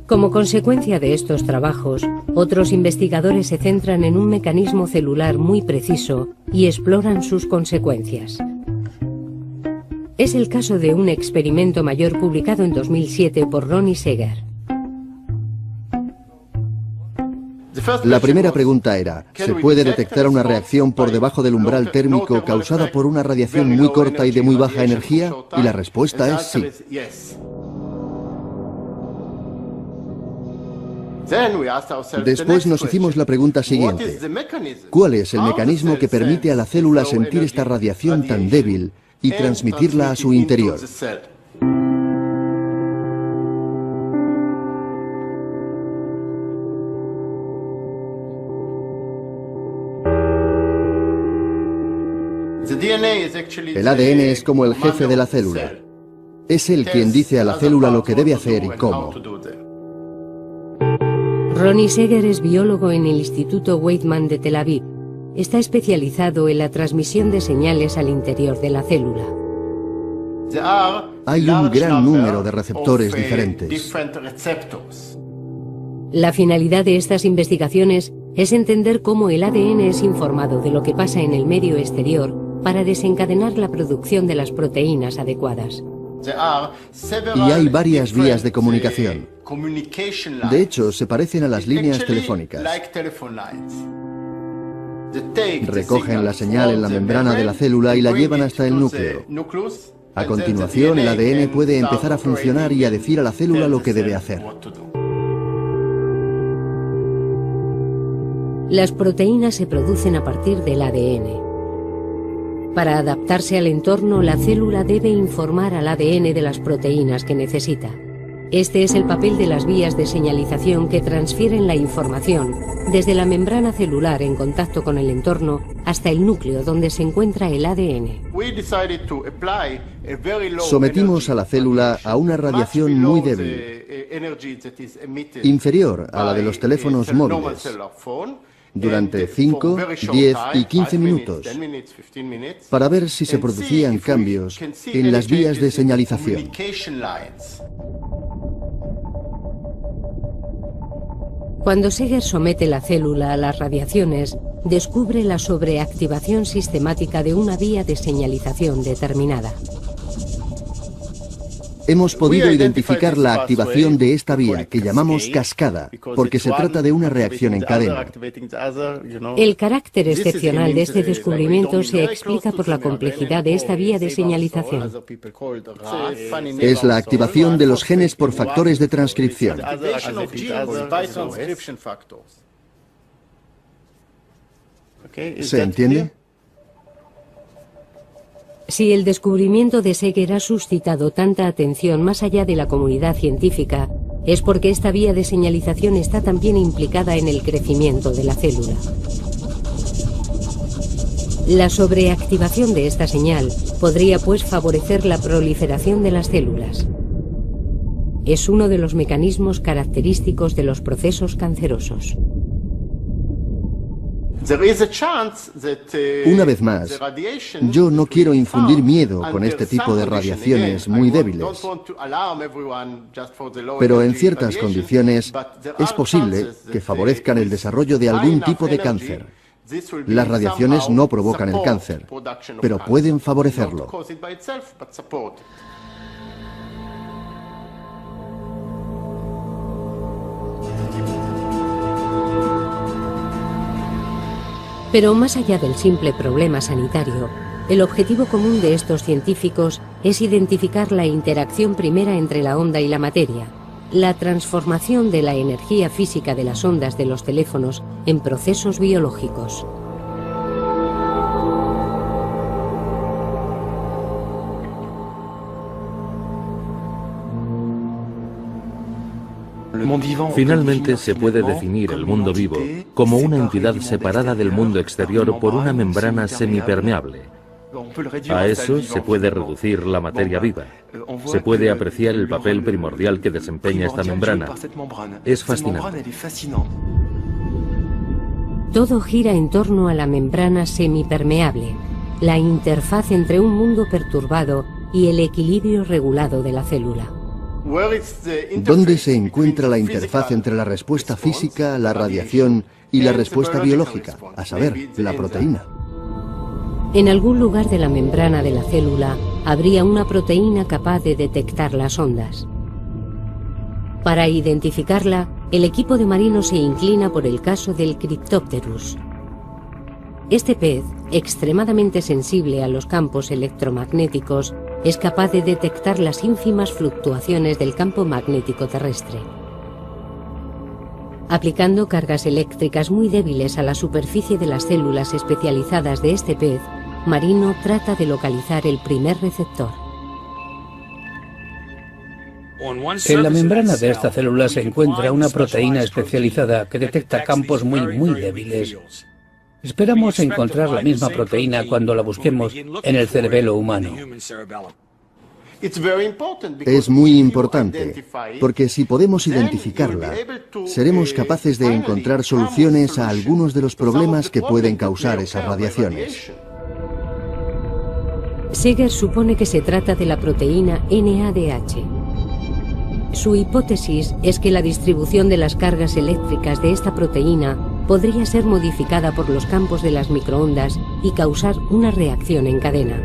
Como consecuencia de estos trabajos, otros investigadores se centran en un mecanismo celular muy preciso y exploran sus consecuencias. Es el caso de un experimento mayor publicado en 2007 por Ronnie Seger. La primera pregunta era, ¿se puede detectar una reacción por debajo del umbral térmico causada por una radiación muy corta y de muy baja energía? Y la respuesta es sí. Después nos hicimos la pregunta siguiente. ¿Cuál es el mecanismo que permite a la célula sentir esta radiación tan débil y transmitirla a su interior? El ADN es como el jefe de la célula. Es él quien dice a la célula lo que debe hacer y cómo. Ronnie Seger es biólogo en el Instituto Weizmann de Tel Aviv. Está especializado en la transmisión de señales al interior de la célula. Hay un gran número de receptores diferentes. La finalidad de estas investigaciones es entender cómo el ADN es informado de lo que pasa en el medio exterior para desencadenar la producción de las proteínas adecuadas. Y hay varias vías de comunicación. De hecho, se parecen a las líneas telefónicas. Recogen la señal en la membrana de la célula y la llevan hasta el núcleo. A continuación, el ADN puede empezar a funcionar y a decir a la célula lo que debe hacer. Las proteínas se producen a partir del ADN. Para adaptarse al entorno, la célula debe informar al ADN de las proteínas que necesita. Este es el papel de las vías de señalización que transfieren la información desde la membrana celular en contacto con el entorno hasta el núcleo donde se encuentra el ADN. Sometimos a la célula a una radiación muy débil, inferior a la de los teléfonos móviles, durante 5, 10 y 15 minutos, para ver si se producían cambios en las vías de señalización. Cuando Seger somete la célula a las radiaciones, descubre la sobreactivación sistemática de una vía de señalización determinada. Hemos podido identificar la activación de esta vía, que llamamos cascada, porque se trata de una reacción en cadena. El carácter excepcional de este descubrimiento se explica por la complejidad de esta vía de señalización. Es la activación de los genes por factores de transcripción. ¿Se entiende? Si el descubrimiento de Seeger ha suscitado tanta atención más allá de la comunidad científica, es porque esta vía de señalización está también implicada en el crecimiento de la célula. La sobreactivación de esta señal podría, pues, favorecer la proliferación de las células. Es uno de los mecanismos característicos de los procesos cancerosos. Una vez más, yo no quiero infundir miedo con este tipo de radiaciones muy débiles, pero en ciertas condiciones es posible que favorezcan el desarrollo de algún tipo de cáncer. Las radiaciones no provocan el cáncer, pero pueden favorecerlo. Pero más allá del simple problema sanitario, el objetivo común de estos científicos es identificar la interacción primera entre la onda y la materia, la transformación de la energía física de las ondas de los teléfonos en procesos biológicos. Finalmente se puede definir el mundo vivo como una entidad separada del mundo exterior por una membrana semipermeable. A eso se puede reducir la materia viva. Se puede apreciar el papel primordial que desempeña esta membrana. Es fascinante. Todo gira en torno a la membrana semipermeable, la interfaz entre un mundo perturbado y el equilibrio regulado de la célula. ¿Dónde se encuentra la interfaz entre la respuesta física, la radiación y la respuesta biológica? A saber, la proteína. En algún lugar de la membrana de la célula habría una proteína capaz de detectar las ondas. Para identificarla, el equipo de marinos se inclina por el caso del Cryptopterus. Este pez, extremadamente sensible a los campos electromagnéticos, es capaz de detectar las ínfimas fluctuaciones del campo magnético terrestre. Aplicando cargas eléctricas muy débiles a la superficie de las células especializadas de este pez, Marino trata de localizar el primer receptor. En la membrana de esta célula se encuentra una proteína especializada que detecta campos muy débiles. Esperamos encontrar la misma proteína cuando la busquemos en el cerebelo humano. Es muy importante, porque si podemos identificarla, seremos capaces de encontrar soluciones a algunos de los problemas que pueden causar esas radiaciones. Seeger supone que se trata de la proteína NADH. Su hipótesis es que la distribución de las cargas eléctricas de esta proteína podría ser modificada por los campos de las microondas y causar una reacción en cadena.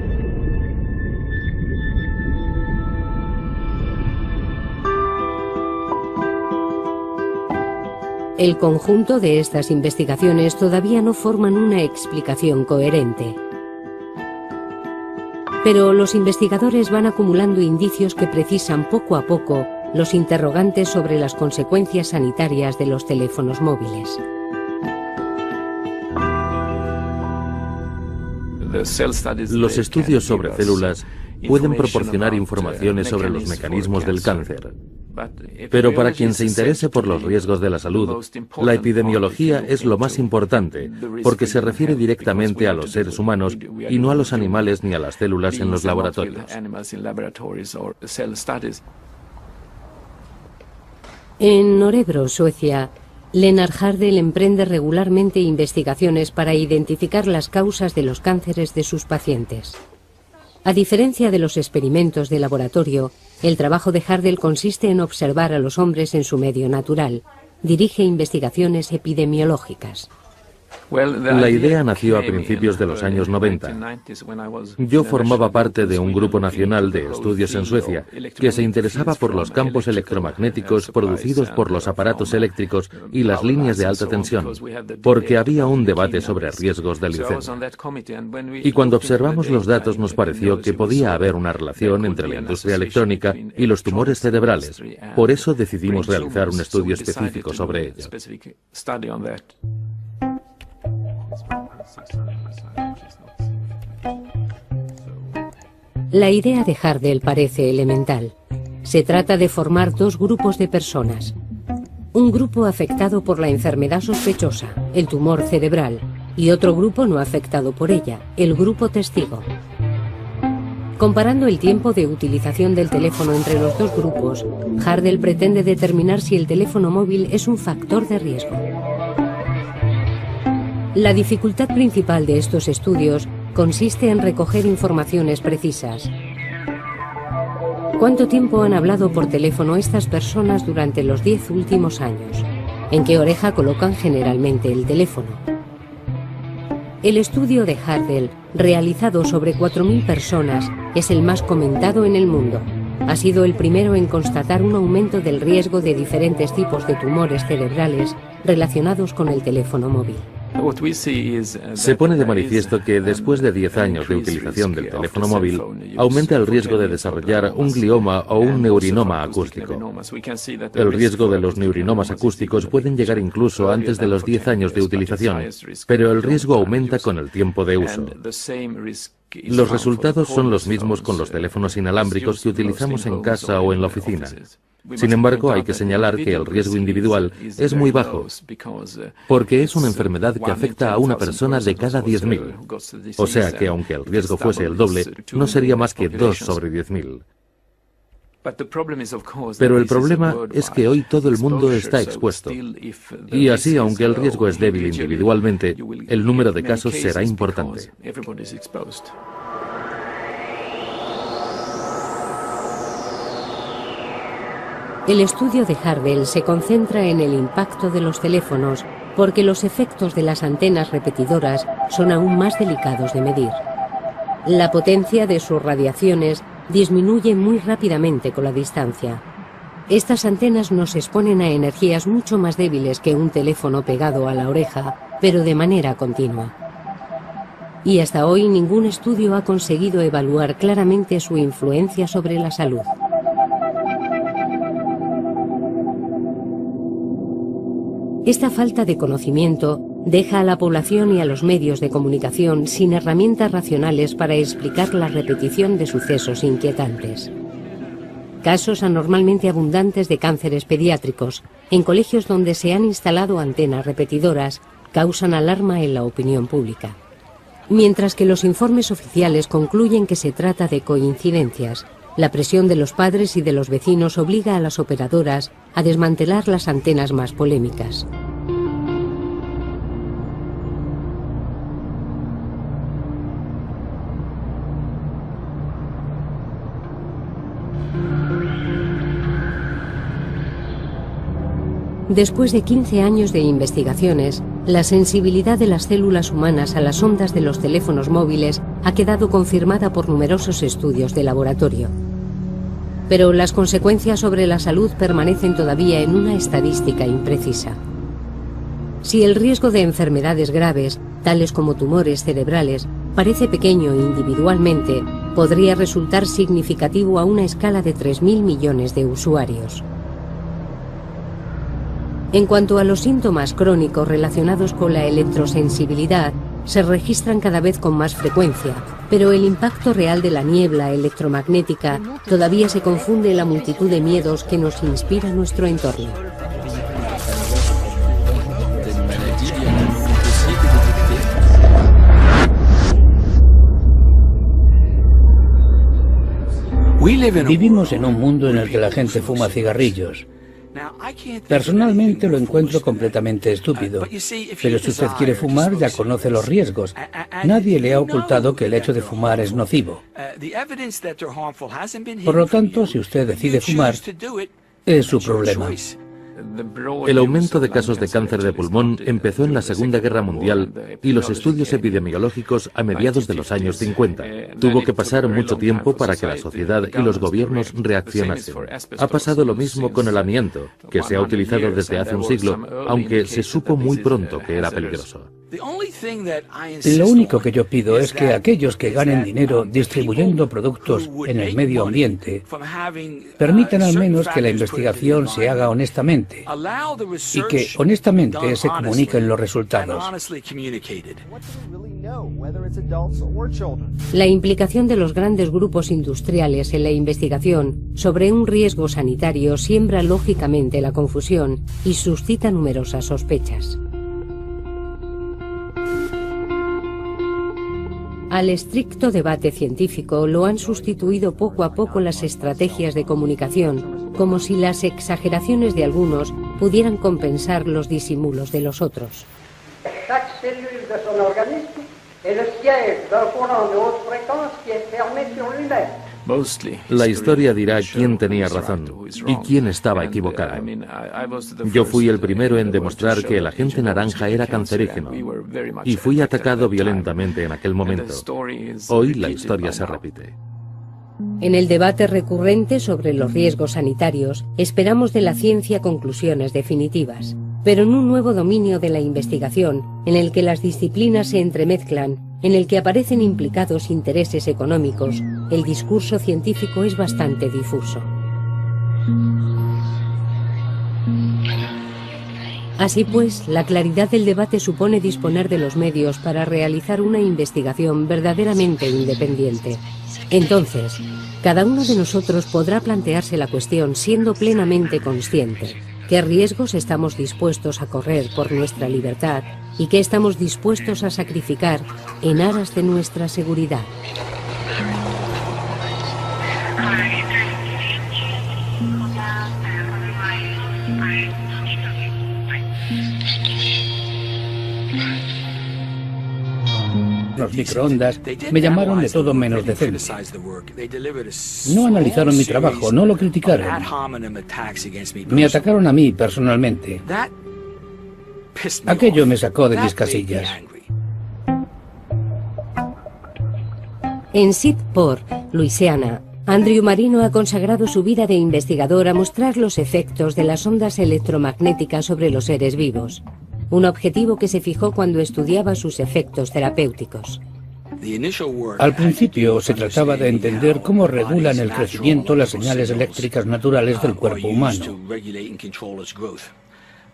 El conjunto de estas investigaciones todavía no forman una explicación coherente. Pero los investigadores van acumulando indicios que precisan poco a poco los interrogantes sobre las consecuencias sanitarias de los teléfonos móviles. Los estudios sobre células pueden proporcionar informaciones sobre los mecanismos del cáncer. Pero para quien se interese por los riesgos de la salud, la epidemiología es lo más importante, porque se refiere directamente a los seres humanos y no a los animales ni a las células en los laboratorios. En Örebro, Suecia, Lennart Hardel emprende regularmente investigaciones para identificar las causas de los cánceres de sus pacientes. A diferencia de los experimentos de laboratorio, el trabajo de Hardel consiste en observar a los hombres en su medio natural. Dirige investigaciones epidemiológicas. La idea nació a principios de los años 90. Yo formaba parte de un grupo nacional de estudios en Suecia que se interesaba por los campos electromagnéticos producidos por los aparatos eléctricos y las líneas de alta tensión, porque había un debate sobre riesgos de leucemia. Y cuando observamos los datos nos pareció que podía haber una relación entre la industria electrónica y los tumores cerebrales. Por eso decidimos realizar un estudio específico sobre ello. La idea de Hardell parece elemental. Se trata de formar dos grupos de personas. Un grupo afectado por la enfermedad sospechosa, el tumor cerebral, y otro grupo no afectado por ella, el grupo testigo. Comparando el tiempo de utilización del teléfono entre los dos grupos, Hardell pretende determinar si el teléfono móvil es un factor de riesgo. La dificultad principal de estos estudios consiste en recoger informaciones precisas. ¿Cuánto tiempo han hablado por teléfono estas personas durante los 10 últimos años? ¿En qué oreja colocan generalmente el teléfono? El estudio de Hardell, realizado sobre 4.000 personas, es el más comentado en el mundo. Ha sido el primero en constatar un aumento del riesgo de diferentes tipos de tumores cerebrales relacionados con el teléfono móvil. Se pone de manifiesto que después de 10 años de utilización del teléfono móvil, aumenta el riesgo de desarrollar un glioma o un neurinoma acústico. El riesgo de los neurinomas acústicos pueden llegar incluso antes de los 10 años de utilización, pero el riesgo aumenta con el tiempo de uso. Los resultados son los mismos con los teléfonos inalámbricos que utilizamos en casa o en la oficina. Sin embargo, hay que señalar que el riesgo individual es muy bajo, porque es una enfermedad que afecta a una persona de cada 10.000. O sea que aunque el riesgo fuese el doble, no sería más que 2 sobre 10.000. Pero el problema es que hoy todo el mundo está expuesto. Y así, aunque el riesgo es débil individualmente, el número de casos será importante. El estudio de Hardell se concentra en el impacto de los teléfonos porque los efectos de las antenas repetidoras son aún más delicados de medir. La potencia de sus radiaciones disminuye muy rápidamente con la distancia. Estas antenas nos exponen a energías mucho más débiles que un teléfono pegado a la oreja, pero de manera continua. Y hasta hoy ningún estudio ha conseguido evaluar claramente su influencia sobre la salud. Esta falta de conocimiento deja a la población y a los medios de comunicación sin herramientas racionales para explicar la repetición de sucesos inquietantes. Casos anormalmente abundantes de cánceres pediátricos en colegios donde se han instalado antenas repetidoras causan alarma en la opinión pública. Mientras que los informes oficiales concluyen que se trata de coincidencias, la presión de los padres y de los vecinos obliga a las operadoras a desmantelar las antenas más polémicas. Después de 15 años de investigaciones, la sensibilidad de las células humanas a las ondas de los teléfonos móviles ha quedado confirmada por numerosos estudios de laboratorio. Pero las consecuencias sobre la salud permanecen todavía en una estadística imprecisa. Si el riesgo de enfermedades graves, tales como tumores cerebrales, parece pequeño individualmente, podría resultar significativo a una escala de 3.000 millones de usuarios. En cuanto a los síntomas crónicos relacionados con la electrosensibilidad, se registran cada vez con más frecuencia, pero el impacto real de la niebla electromagnética todavía se confunde en la multitud de miedos que nos inspira nuestro entorno. Vivimos en un mundo en el que la gente fuma cigarrillos. Personalmente lo encuentro completamente estúpido, pero si usted quiere fumar ya conoce los riesgos. Nadie le ha ocultado que el hecho de fumar es nocivo. Por lo tanto, si usted decide fumar, es su problema. El aumento de casos de cáncer de pulmón empezó en la Segunda Guerra Mundial y los estudios epidemiológicos a mediados de los años 50. Tuvo que pasar mucho tiempo para que la sociedad y los gobiernos reaccionasen. Ha pasado lo mismo con el amianto, que se ha utilizado desde hace un siglo, aunque se supo muy pronto que era peligroso. Lo único que yo pido es que aquellos que ganen dinero distribuyendo productos en el medio ambiente permitan al menos que la investigación se haga honestamente y que honestamente se comuniquen los resultados. La implicación de los grandes grupos industriales en la investigación sobre un riesgo sanitario siembra lógicamente la confusión y suscita numerosas sospechas. Al estricto debate científico lo han sustituido poco a poco las estrategias de comunicación, como si las exageraciones de algunos pudieran compensar los disimulos de los otros. Chaque cellule de son organisme est le siège d'un courant de haute fréquence qui est fermé sur lui-même. La historia dirá quién tenía razón y quién estaba equivocado. Yo fui el primero en demostrar que el agente naranja era cancerígeno y fui atacado violentamente en aquel momento. Hoy la historia se repite. En el debate recurrente sobre los riesgos sanitarios, esperamos de la ciencia conclusiones definitivas, pero en un nuevo dominio de la investigación, en el que las disciplinas se entremezclan, en el que aparecen implicados intereses económicos, el discurso científico es bastante difuso. Así pues, la claridad del debate supone disponer de los medios para realizar una investigación verdaderamente independiente. Entonces, cada uno de nosotros podrá plantearse la cuestión siendo plenamente consciente. ¿Qué riesgos estamos dispuestos a correr por nuestra libertad y qué estamos dispuestos a sacrificar en aras de nuestra seguridad? Los microondas me llamaron de todo menos decente. No analizaron mi trabajo, no lo criticaron. Me atacaron a mí personalmente. Aquello me sacó de mis casillas. En Shreveport, Luisiana, Andrew Marino ha consagrado su vida de investigador a mostrar los efectos de las ondas electromagnéticas sobre los seres vivos. Un objetivo que se fijó cuando estudiaba sus efectos terapéuticos. Al principio se trataba de entender cómo regulan el crecimiento las señales eléctricas naturales del cuerpo humano.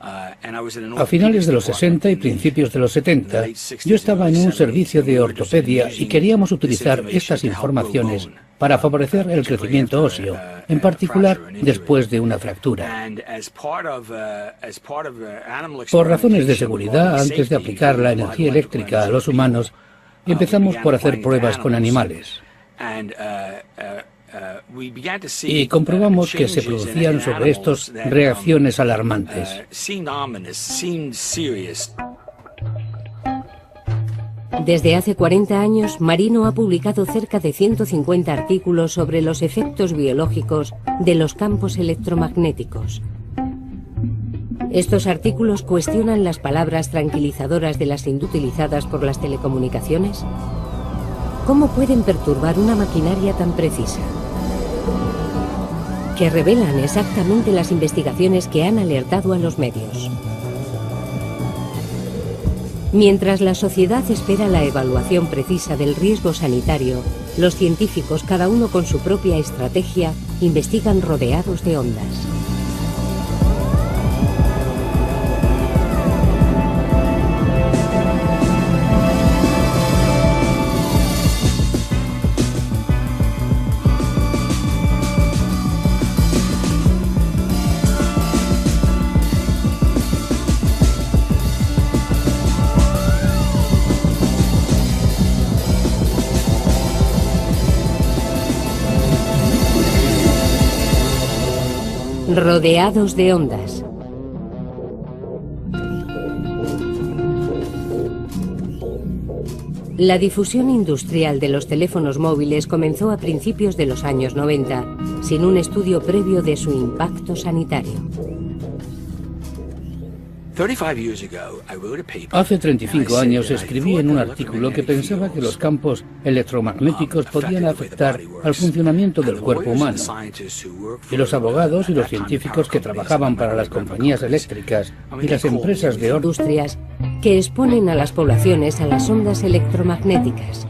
A finales de los 60 y principios de los 70, yo estaba en un servicio de ortopedia y queríamos utilizar estas informaciones para favorecer el crecimiento óseo, en particular después de una fractura. Por razones de seguridad, antes de aplicar la energía eléctrica a los humanos, empezamos por hacer pruebas con animales. Y comprobamos que se producían sobre estos reacciones alarmantes. Desde hace 40 años, Marino ha publicado cerca de 150 artículos sobre los efectos biológicos de los campos electromagnéticos. Estos artículos cuestionan las palabras tranquilizadoras de las utilizadas por las telecomunicaciones. ¿Cómo pueden perturbar una maquinaria tan precisa? Que revelan exactamente las investigaciones que han alertado a los medios. Mientras la sociedad espera la evaluación precisa del riesgo sanitario, los científicos, cada uno con su propia estrategia, investigan rodeados de ondas. Rodeados de ondas. La difusión industrial de los teléfonos móviles comenzó a principios de los años 90, sin un estudio previo de su impacto sanitario. Hace 35 años escribí en un artículo que pensaba que los campos electromagnéticos podían afectar al funcionamiento del cuerpo humano. Y los abogados y los científicos que trabajaban para las compañías eléctricas y las empresas de industrias que exponen a las poblaciones a las ondas electromagnéticas.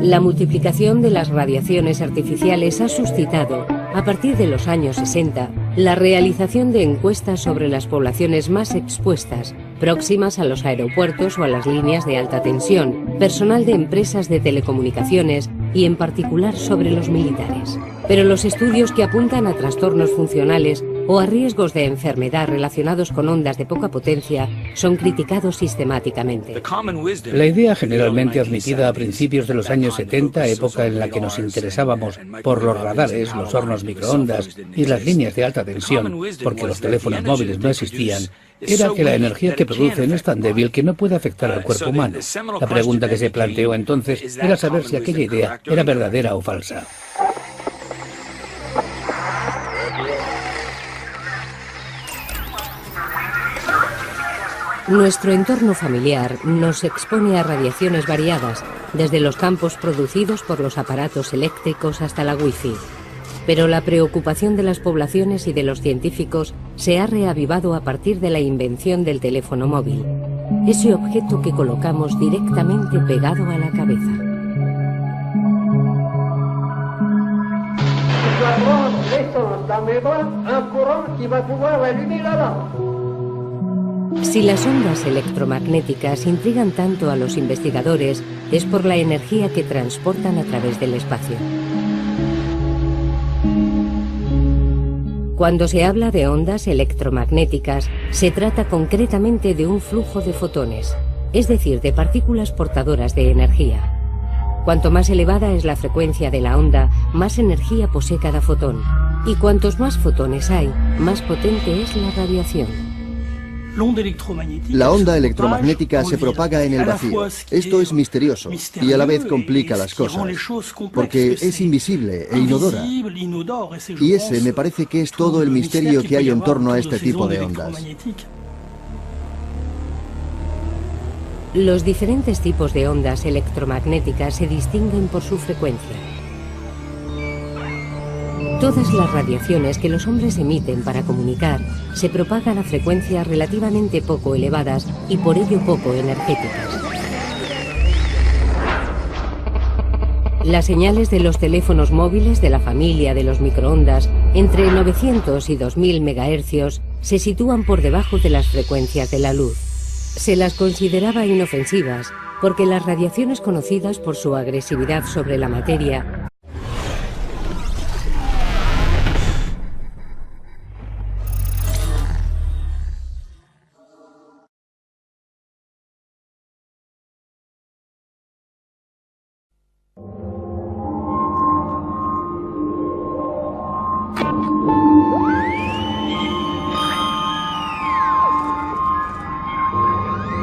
La multiplicación de las radiaciones artificiales ha suscitado, a partir de los años 60, la realización de encuestas sobre las poblaciones más expuestas, próximas a los aeropuertos o a las líneas de alta tensión, personal de empresas de telecomunicaciones y en particular sobre los militares. Pero los estudios que apuntan a trastornos funcionales o a riesgos de enfermedad relacionados con ondas de poca potencia son criticados sistemáticamente. La idea generalmente admitida a principios de los años 70, época en la que nos interesábamos por los radares, los hornos microondas y las líneas de alta tensión, porque los teléfonos móviles no existían, era que la energía que producen es tan débil que no puede afectar al cuerpo humano. La pregunta que se planteó entonces era saber si aquella idea era verdadera o falsa. Nuestro entorno familiar nos expone a radiaciones variadas, desde los campos producidos por los aparatos eléctricos hasta la Wi-Fi. Pero la preocupación de las poblaciones y de los científicos se ha reavivado a partir de la invención del teléfono móvil, ese objeto que colocamos directamente pegado a la cabeza. Si las ondas electromagnéticas intrigan tanto a los investigadores, es por la energía que transportan a través del espacio. Cuando se habla de ondas electromagnéticas, se trata concretamente de un flujo de fotones, es decir, de partículas portadoras de energía. Cuanto más elevada es la frecuencia de la onda, más energía posee cada fotón. Y cuantos más fotones hay, más potente es la radiación. La onda electromagnética se propaga en el vacío. Esto es misterioso y a la vez complica las cosas, porque es invisible e inodora. Y ese me parece que es todo el misterio que hay en torno a este tipo de ondas. Los diferentes tipos de ondas electromagnéticas se distinguen por su frecuencia. Todas las radiaciones que los hombres emiten para comunicar se propagan a frecuencias relativamente poco elevadas y por ello poco energéticas. Las señales de los teléfonos móviles de la familia de los microondas, entre 900 y 2000 MHz, se sitúan por debajo de las frecuencias de la luz. Se las consideraba inofensivas porque las radiaciones conocidas por su agresividad sobre la materia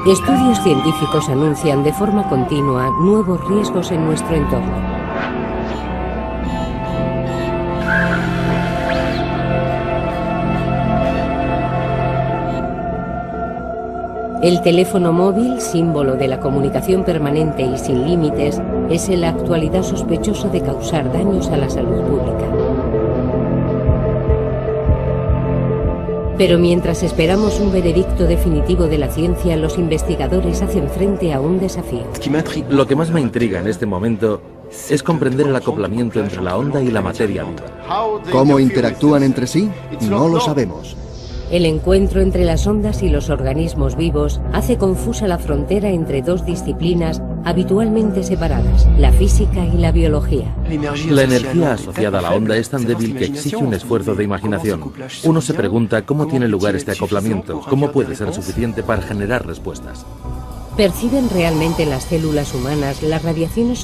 Estudios científicos anuncian de forma continua nuevos riesgos en nuestro entorno. El teléfono móvil, símbolo de la comunicación permanente y sin límites, es en la actualidad sospechoso de causar daños a la salud pública. Pero mientras esperamos un veredicto definitivo de la ciencia, los investigadores hacen frente a un desafío. Lo que más me intriga en este momento es comprender el acoplamiento entre la onda y la materia viva. ¿Cómo interactúan entre sí? No lo sabemos. El encuentro entre las ondas y los organismos vivos hace confusa la frontera entre dos disciplinas habitualmente separadas, la física y la biología. La energía asociada a la onda es tan débil que exige un esfuerzo de imaginación. Uno se pregunta cómo tiene lugar este acoplamiento, cómo puede ser suficiente para generar respuestas. ¿Perciben realmente las células humanas las radiaciones